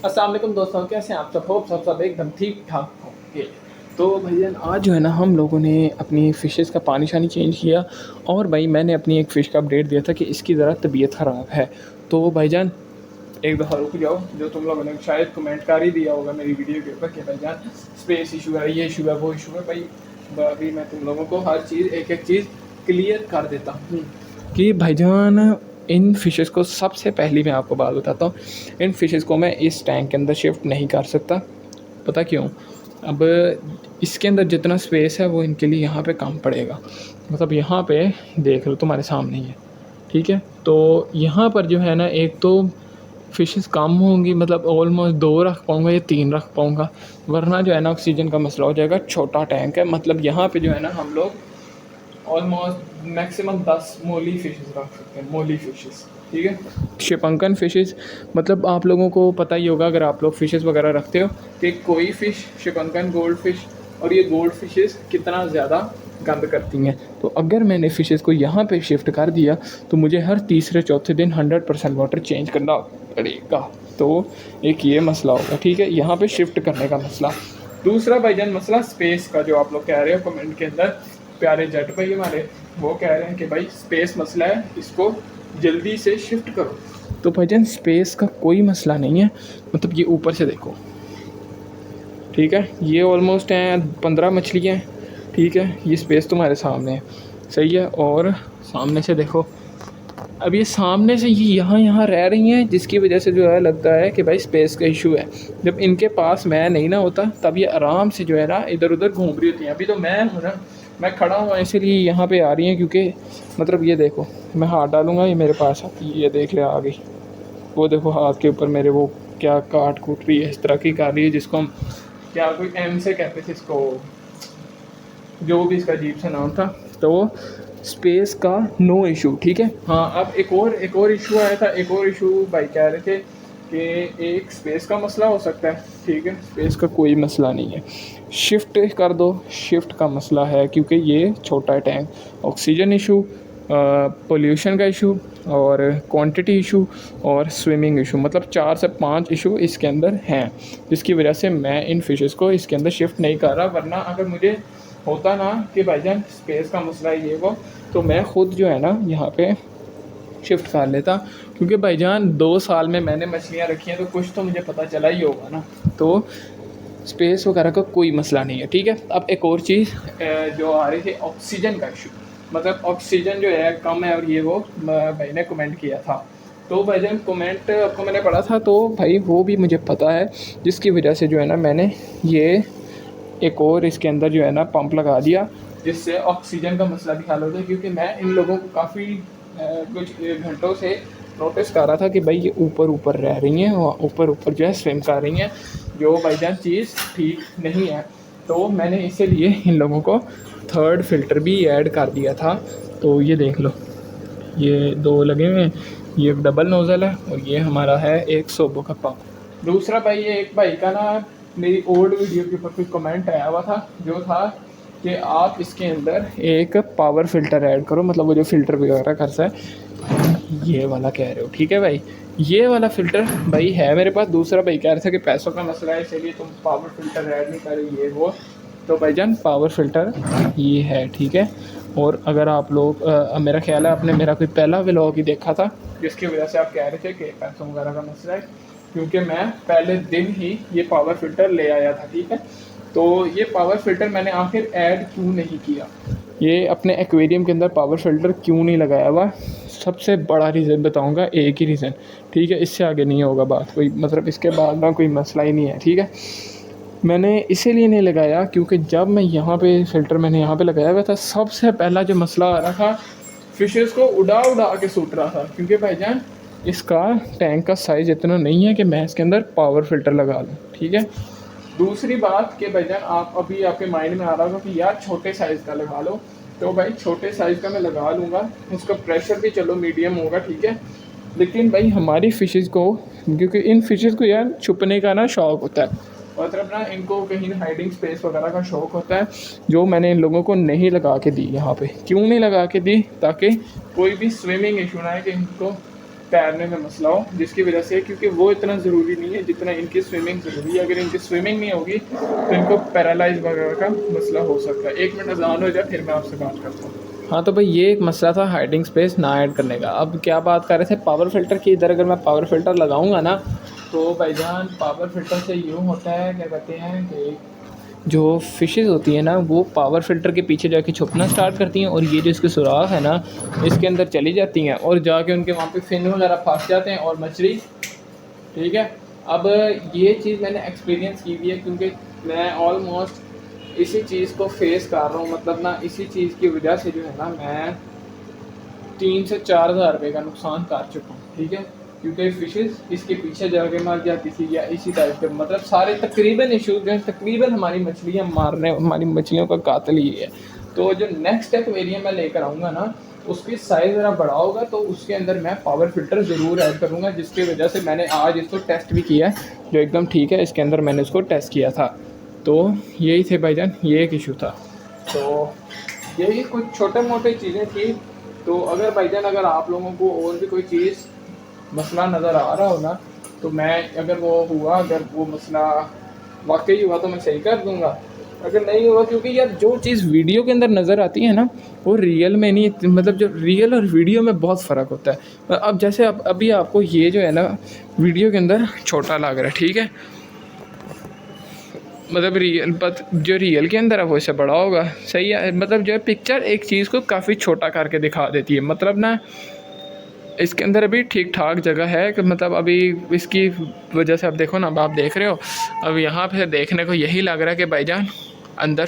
अस्सलाम वालेकुम दोस्तों, कैसे हैं आप सब? होप सब एकदम ठीक ठाक होंगे। तो भाईजान आज जो है ना हम लोगों ने अपनी फ़िशेज़ का पानी शानी चेंज किया और भाई मैंने अपनी एक फ़िश का अपडेट दिया था कि इसकी ज़रा तबीयत ख़राब है। तो भाईजान एक दफ़ा रुक जाओ, जो तुम लोगों ने शायद कमेंट कर ही दिया होगा मेरी वीडियो के ऊपर कि भाईजान स्पेस इशू है, ये इशू है, वो इशू है। भाई अभी मैं तुम लोगों को हर चीज़ एक एक चीज़ क्लियर कर देता हूँ कि भाईजान इन फ़िशेज़ को सबसे पहली मैं आपको बात बताता हूँ, इन फ़िशेज़ को मैं इस टैंक के अंदर शिफ्ट नहीं कर सकता। पता क्यों? अब इसके अंदर जितना स्पेस है वो इनके लिए यहाँ पे कम पड़ेगा। मतलब यहाँ पे देख लो, तुम्हारे सामने ही है, ठीक है? तो यहाँ पर जो है ना, एक तो फ़िशेज़ कम होंगी, मतलब ऑलमोस्ट 2 रख पाऊँगा या 3 रख पाऊँगा, वरना जो है ना ऑक्सीजन का मसला हो जाएगा। छोटा टैंक है, मतलब यहाँ पे जो है ना हम लोग ऑलमोस्ट मैक्सिमम 10 मोली फ़िशेज़ रख सकते हैं, मोली फ़िशेज़, ठीक है? शिपंकन फ़िशेज़, मतलब आप लोगों को पता ही होगा अगर आप लोग फ़िशेज़ वगैरह रखते हो कि कोई फ़िश, शिपंकन, गोल्ड फ़िश और ये गोल्ड फ़िशेज़ कितना ज़्यादा गंद करती हैं। तो अगर मैंने फ़िशेज़ को यहाँ पे शिफ्ट कर दिया तो मुझे हर तीसरे चौथे दिन 100% वाटर चेंज करना पड़ेगा। तो एक ये मसला होगा, ठीक है? यहाँ पे शिफ्ट करने का मसला। दूसरा भाईजान मसला स्पेस का, जो आप लोग कह रहे हो कमेंट के अंदर, प्यारे जट भाई हमारे, वो कह रहे हैं कि भाई स्पेस मसला है, इसको जल्दी से शिफ्ट करो। तो भाईजान स्पेस का कोई मसला नहीं है, मतलब ये ऊपर से देखो, ठीक है? ये ऑलमोस्ट हैं 15 मछलियाँ, ठीक है? ये स्पेस तुम्हारे सामने है, सही है? और सामने से देखो, अब ये सामने से ये यहाँ रह रही हैं, जिसकी वजह से जो है लगता है कि भाई स्पेस का इशू है। जब इनके पास मैं नहीं ना होता तब ये आराम से जो है ना इधर उधर घूम रही होती हैं। अभी तो मैं हूँ ना, मैं खड़ा हुआ इसीलिए यहाँ पे आ रही हैं, क्योंकि मतलब ये देखो, मैं हाथ डालूँगा ये मेरे पास आती है, ये देख ले आ गई। वो देखो हाथ के ऊपर मेरे, वो क्या काट कूट रही है, इस तरह की कर रही है, जिसको हम क्या कोई एम से कहते थे इसको, जो भी इसका अजीब सा नाम था। तो स्पेस का नो इशू, ठीक है? हाँ, अब एक और इशू आया था, एक और इशू भाई कह रहे थे कि एक स्पेस का मसला हो सकता है, ठीक है? स्पेस का कोई मसला नहीं है, शिफ्ट कर दो। शिफ्ट का मसला है क्योंकि ये छोटा है टैंक, ऑक्सीजन इशू, पोल्यूशन का इशू और क्वांटिटी इशू और स्विमिंग इशू, मतलब 4 से 5 इशू इसके अंदर हैं, जिसकी वजह से मैं इन फ़िशेज़ को इसके अंदर शिफ्ट नहीं कर रहा। वरना अगर मुझे होता ना कि भाईजान स्पेस का मसला है ये वो, तो मैं ख़ुद जो है ना यहाँ पे शिफ्ट कर लेता, क्योंकि भाईजान 2 साल में मैंने मछलियाँ रखी हैं तो कुछ तो मुझे पता चला ही होगा ना। तो स्पेस वगैरह का कोई मसला नहीं है, ठीक है? अब एक और चीज़ जो आ रही थी, ऑक्सीजन का इशू, मतलब ऑक्सीजन जो है कम है, और ये वो भाई ने कमेंट किया था। तो भाईजान कमेंट आपको मैंने पढ़ा था, तो भाई वो भी मुझे पता है, जिसकी वजह से जो है ना मैंने ये एक और इसके अंदर जो है ना पंप लगा दिया, जिससे ऑक्सीजन का मसला भी हल हो जाए। क्योंकि मैं इन लोगों को काफ़ी कुछ घंटों से नोटिस कर रहा था कि भाई ये ऊपर रह रही हैं और ऊपर जो है स्विम कर रही हैं, जो भाईजान चीज़ ठीक नहीं है। तो मैंने इसीलिए इन लोगों को थर्ड फ़िल्टर भी ऐड कर दिया था। तो ये देख लो, ये 2 लगे हुए हैं, ये एक डबल नोज़ल है और ये हमारा है एक सोबो का पंप। दूसरा भाई, ये एक भाई का ना मेरी ओल्ड वीडियो के ऊपर कोई कमेंट आया हुआ था, जो था कि आप इसके अंदर एक पावर फ़िल्टर ऐड करो, मतलब वो जो फ़िल्टर वगैरह करता है, ये वाला कह रहे हो, ठीक है भाई? ये वाला फ़िल्टर भाई है मेरे पास। दूसरा भाई कह रहा था कि पैसों का मसला है इसलिए तुम पावर फ़िल्टर ऐड नहीं कर रहे, ये वो। तो भाईजान पावर फ़िल्टर ये है, ठीक है? और अगर आप लोग मेरा ख़्याल है आपने मेरा कोई पहला व्लॉग ही देखा था, जिसकी वजह से आप कह रहे थे कि पैसों वगैरह का मसला है, क्योंकि मैं पहले दिन ही ये पावर फ़िल्टर ले आया था, ठीक है? तो ये पावर फ़िल्टर मैंने आखिर ऐड क्यों नहीं किया, ये अपने एक्वेरियम के अंदर पावर फ़िल्टर क्यों नहीं लगाया हुआ, सबसे बड़ा रीज़न बताऊंगा, एक ही रीज़न, ठीक है? इससे आगे नहीं होगा बात कोई, मतलब इसके बाद ना कोई मसला ही नहीं है, ठीक है? मैंने इसीलिए नहीं लगाया क्योंकि जब मैं यहाँ पे फ़िल्टर मैंने यहाँ पे लगाया हुआ था, सबसे पहला जो मसला आ रहा था, फ़िशेज़ को उड़ा के सूट रहा था, क्योंकि भाईजान इसका टैंक का साइज़ इतना नहीं है कि मैं इसके अंदर पावर फ़िल्टर लगा लूँ, ठीक है? दूसरी बात कि भाईजान आप अभी आपके माइंड में आ रहा होगा कि यार छोटे साइज़ का लगा लो, तो भाई छोटे साइज़ का मैं लगा लूँगा, उसका प्रेशर भी चलो मीडियम होगा, ठीक है? लेकिन भाई हमारी फ़िशेज़ को, क्योंकि इन फ़िशेज़ को यार छुपने का ना शौक़ होता है, मतलब ना इनको कहीं हाइडिंग स्पेस वगैरह का शौक़ होता है, जो मैंने इन लोगों को नहीं लगा के दी यहाँ पे। क्यों नहीं लगा के दी? ताकि कोई भी स्विमिंग इशू ना है कि इनको तैरने में मसला हो, जिसकी वजह से, क्योंकि वो इतना ज़रूरी नहीं है जितना इनकी स्विमिंग ज़रूरी है। अगर इनकी स्विमिंग नहीं होगी तो इनको पैरालाइज वगैरह का मसला हो सकता है। 1 मिनट अज़ान हो जाए फिर मैं आपसे बात करता हूँ। हाँ तो भाई ये एक मसला था हाइडिंग स्पेस ना ऐड करने का। अब क्या बात कर रहे थे पावर फ़िल्टर की। इधर अगर मैं पावर फ़िल्टर लगाऊंगा ना तो भाईजान पावर फ़िल्टर से यूँ होता है, क्या कहते हैं कि जो फ़िशेज़ होती हैं ना वो पावर फ़िल्टर के पीछे जाके छुपना स्टार्ट करती हैं और ये जो इसके सुराख है ना इसके अंदर चली जाती हैं और जाके उनके वहाँ पे फिन वगैरह फंस जाते हैं और मछली, ठीक है। अब ये चीज़ मैंने एक्सपीरियंस की हुई है क्योंकि मैं ऑलमोस्ट इसी चीज़ को फेस कर रहा हूँ। मतलब ना इसी चीज़ की वजह से जो है ना मैं 3 से 4 हज़ार रुपये का नुकसान कर चुका हूँ, ठीक है। क्योंकि फ़िशेज़ इसके पीछे जाके मर जाती थी या इसी टाइप के, मतलब सारे तकरीबन इशूज़ जो हैं तकरीबन हमारी मछलियाँ मारने, हमारी मछलियों का कातिल ही है। तो जो नेक्स्ट एक्वेरियम मैं लेकर आऊँगा ना उसकी साइज़ ज़रा बड़ा होगा तो उसके अंदर मैं पावर फ़िल्टर ज़रूर ऐड करूँगा, जिसकी वजह से मैंने आज इसको टेस्ट भी किया है जो एकदम ठीक है। इसके अंदर मैंने इसको टेस्ट किया था। तो यही थे भाईजान, ये एक इशू था। तो यही कुछ छोटे मोटे चीज़ें थी। तो अगर भाईजान अगर आप लोगों को और भी कोई चीज़ मसला नज़र आ रहा हो ना तो मैं अगर वो हुआ, अगर वो मसला वाकई हुआ तो मैं सही कर दूँगा। अगर नहीं हुआ, क्योंकि यार जो चीज़ वीडियो के अंदर नज़र आती है ना वो रियल में नहीं, मतलब जो रियल और वीडियो में बहुत फ़र्क होता है। अब जैसे अभी आपको ये जो है ना वीडियो के अंदर छोटा लग रहा है, ठीक है, मतलब रियल जो रियल के अंदर है वो इससे बड़ा होगा, सही है। मतलब जो है पिक्चर एक चीज़ को काफ़ी छोटा करके दिखा देती है। मतलब ना इसके अंदर अभी ठीक ठाक जगह है कि मतलब अभी इसकी वजह से अब देखो ना, अब आप देख रहे हो अब यहाँ पे देखने को यही लग रहा है कि भाईजान अंदर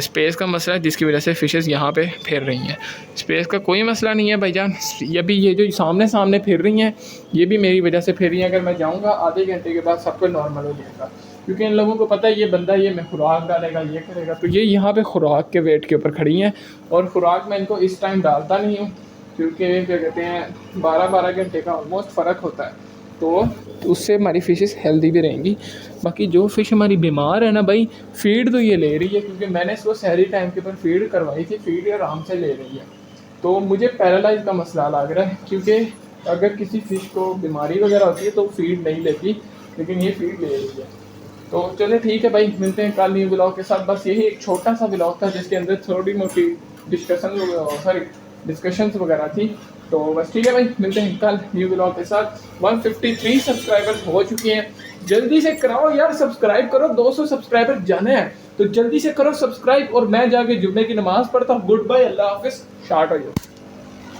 स्पेस का मसला है जिसकी वजह से फ़िशेज़ यहाँ पे फिर रही हैं। स्पेस का कोई मसला नहीं है भाईजान, ये भी ये जो सामने फिर रही हैं ये भी मेरी वजह से फिर रही हैं। अगर मैं जाऊँगा आधे घंटे के बाद सब कुछ नॉर्मल हो जाएगा, क्योंकि इन लोगों को पता है ये बंदा ये मैं खुराक डालेगा ये करेगा। तो ये यहाँ पे खुराक के वेट के ऊपर खड़ी हैं और खुराक मैं इनको इस टाइम डालता नहीं हूँ क्योंकि क्या कहते हैं 12-12 घंटे का ऑलमोस्ट फ़र्क होता है। तो उससे हमारी फ़िशेस हेल्दी भी रहेंगी। बाकी जो फ़िश हमारी बीमार है ना भाई, फ़ीड तो ये ले रही है क्योंकि मैंने इसको सहरी टाइम के ऊपर फ़ीड करवाई थी, फ़ीड आराम से ले रही है। तो मुझे पैरालाइज का मसला लग रहा है क्योंकि अगर किसी फ़िश को बीमारी वगैरह होती है तो फ़ीड नहीं लेती, लेकिन ये फ़ीड ले रही है। तो चलो ठीक है भाई, मिलते हैं कल न्यू ब्लॉग के साथ। बस यही एक छोटा सा ब्लॉग था जिसके अंदर थोड़ी मोटी डिस्कशंस वगैरह थी। तो बस ठीक है भाई, मिलते हैं कल न्यू ब्लॉग के साथ। 153 सब्सक्राइबर्स हो चुके हैं, जल्दी से कराओ यार, सब्सक्राइब करो। 200 सब्सक्राइबर जाने हैं तो जल्दी से करो सब्सक्राइब और मैं जाके जुम्मे की नमाज़ पढ़ता हूँ। गुड बाय, अल्लाह हाफिज़, शार्ट हो जाओ।